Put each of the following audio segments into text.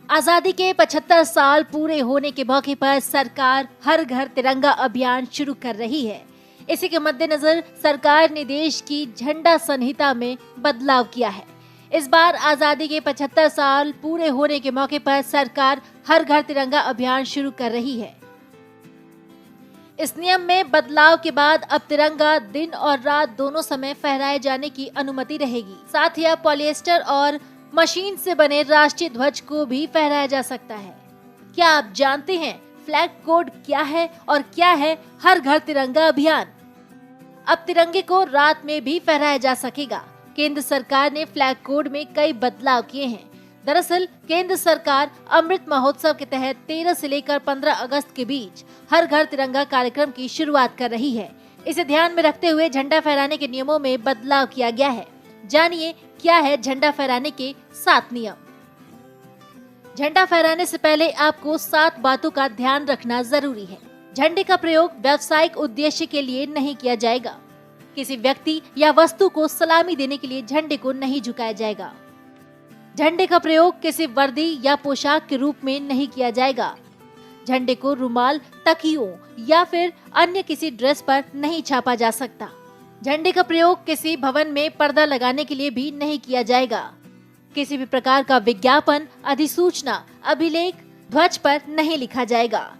आजादी के 75 साल पूरे होने के मौके पर सरकार हर घर तिरंगा अभियान शुरू कर रही है। इसी के मद्देनजर सरकार ने देश की झंडा संहिता में बदलाव किया है। इस बार आजादी के 75 साल पूरे होने के मौके पर सरकार हर घर तिरंगा अभियान शुरू कर रही है। इस नियम में बदलाव के बाद अब तिरंगा दिन और रात दोनों समय फहराए जाने की अनुमति रहेगी। साथ ही अब पॉलिएस्टर और मशीन से बने राष्ट्रीय ध्वज को भी फहराया जा सकता है। क्या आप जानते हैं फ्लैग कोड क्या है और क्या है हर घर तिरंगा अभियान? अब तिरंगे को रात में भी फहराया जा सकेगा। केंद्र सरकार ने फ्लैग कोड में कई बदलाव किए हैं। दरअसल केंद्र सरकार अमृत महोत्सव के तहत 13 से लेकर 15 अगस्त के बीच हर घर तिरंगा कार्यक्रम की शुरुआत कर रही है। इसे ध्यान में रखते हुए झंडा फहराने के नियमों में बदलाव किया गया है। जानिए क्या है झंडा फहराने के 7 नियम। झंडा फहराने से पहले आपको 7 बातों का ध्यान रखना जरूरी है। झंडे का प्रयोग व्यावसायिक उद्देश्य के लिए नहीं किया जाएगा। किसी व्यक्ति या वस्तु को सलामी देने के लिए झंडे को नहीं झुकाया जाएगा। झंडे का प्रयोग किसी वर्दी या पोशाक के रूप में नहीं किया जाएगा। झंडे को रुमाल, तकियों या फिर अन्य किसी ड्रेस पर नहीं छापा जा सकता। झंडे का प्रयोग किसी भवन में पर्दा लगाने के लिए भी नहीं किया जाएगा। किसी भी प्रकार का विज्ञापन, अधिसूचना, अभिलेख ध्वज पर नहीं लिखा जाएगा।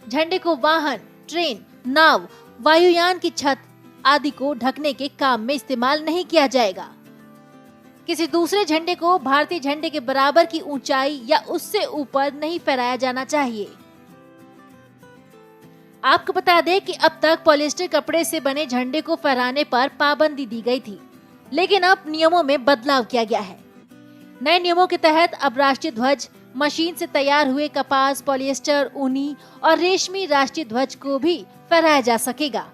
झंडे को वाहन, ट्रेन, नाव, वायुयान की छत आदि को ढकने के काम में इस्तेमाल नहीं किया जाएगा। किसी दूसरे झंडे को भारतीय झंडे के बराबर की ऊंचाई या उससे ऊपर नहीं फहराया जाना चाहिए। आपको बता दें कि अब तक पॉलिएस्टर कपड़े से बने झंडे को फहराने पर पाबंदी दी गई थी, लेकिन अब नियमों में बदलाव किया गया है। नए नियमों के तहत अब राष्ट्रीय ध्वज मशीन से तैयार हुए कपास, पॉलिएस्टर, ऊनी और रेशमी राष्ट्रीय ध्वज को भी फहराया जा सकेगा।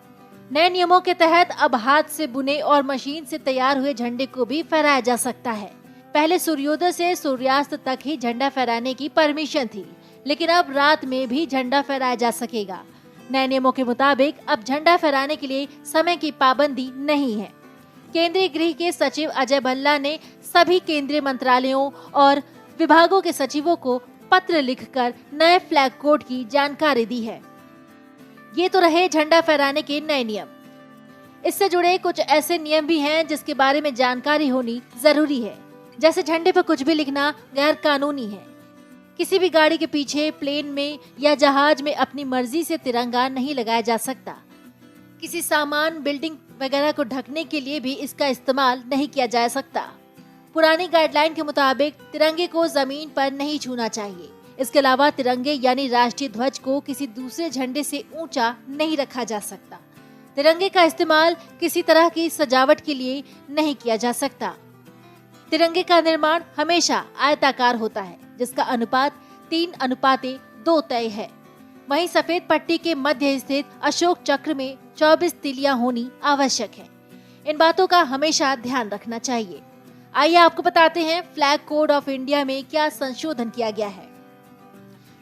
नए नियमों के तहत अब हाथ से बुने और मशीन से तैयार हुए झंडे को भी फहराया जा सकता है। पहले सूर्योदय से सूर्यास्त तक ही झंडा फहराने की परमिशन थी, लेकिन अब रात में भी झंडा फहराया जा सकेगा। नए नियमों के मुताबिक अब झंडा फहराने के लिए समय की पाबंदी नहीं है। केंद्रीय गृह के सचिव अजय भल्ला ने सभी केंद्रीय मंत्रालयों और विभागों के सचिवों को पत्र लिखकर नए फ्लैग कोड की जानकारी दी है। ये तो रहे झंडा फहराने के नए नियम। इससे जुड़े कुछ ऐसे नियम भी हैं जिसके बारे में जानकारी होनी जरूरी है। जैसे झंडे पर कुछ भी लिखना गैर कानूनी है। किसी भी गाड़ी के पीछे, प्लेन में या जहाज में अपनी मर्जी से तिरंगा नहीं लगाया जा सकता। किसी सामान, बिल्डिंग वगैरह को ढकने के लिए भी इसका इस्तेमाल नहीं किया जा सकता। पुरानी गाइडलाइन के मुताबिक तिरंगे को जमीन पर नहीं छूना चाहिए। इसके अलावा तिरंगे यानी राष्ट्रीय ध्वज को किसी दूसरे झंडे से ऊंचा नहीं रखा जा सकता। तिरंगे का इस्तेमाल किसी तरह की सजावट के लिए नहीं किया जा सकता। तिरंगे का निर्माण हमेशा आयताकार होता है, जिसका अनुपात 3:2 तय है। वहीं सफेद पट्टी के मध्य स्थित अशोक चक्र में 24 तिलियां होनी आवश्यक है। इन बातों का हमेशा ध्यान रखना चाहिए। आइए आपको बताते हैं फ्लैग कोड ऑफ इंडिया में क्या संशोधन किया गया है।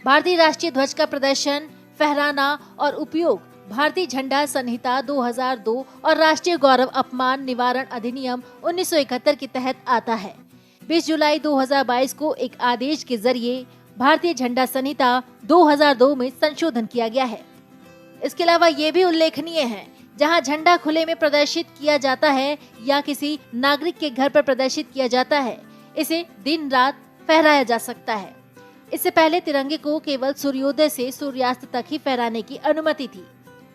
भारतीय राष्ट्रीय ध्वज का प्रदर्शन, फहराना और उपयोग भारतीय झंडा संहिता 2002 और राष्ट्रीय गौरव अपमान निवारण अधिनियम 1971 के तहत आता है। 20 जुलाई 2022 को एक आदेश के जरिए भारतीय झंडा संहिता 2002 में संशोधन किया गया है। इसके अलावा ये भी उल्लेखनीय है, जहां झंडा खुले में प्रदर्शित किया जाता है या किसी नागरिक के घर पर प्रदर्शित किया जाता है, इसे दिन रात फहराया जा सकता है। इससे पहले तिरंगे को केवल सूर्योदय से सूर्यास्त तक ही फहराने की अनुमति थी।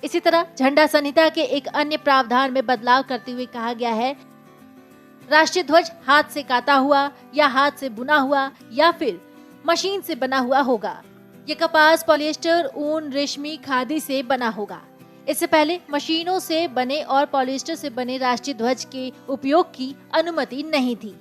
इसी तरह झंडा संहिता के एक अन्य प्रावधान में बदलाव करते हुए कहा गया है, राष्ट्रीय ध्वज हाथ से काता हुआ या हाथ से बुना हुआ या फिर मशीन से बना हुआ होगा। ये कपास, पॉलिएस्टर, ऊन, रेशमी, खादी से बना होगा। इससे पहले मशीनों से बने और पॉलिएस्टर से बने राष्ट्रीय ध्वज के उपयोग की अनुमति नहीं थी।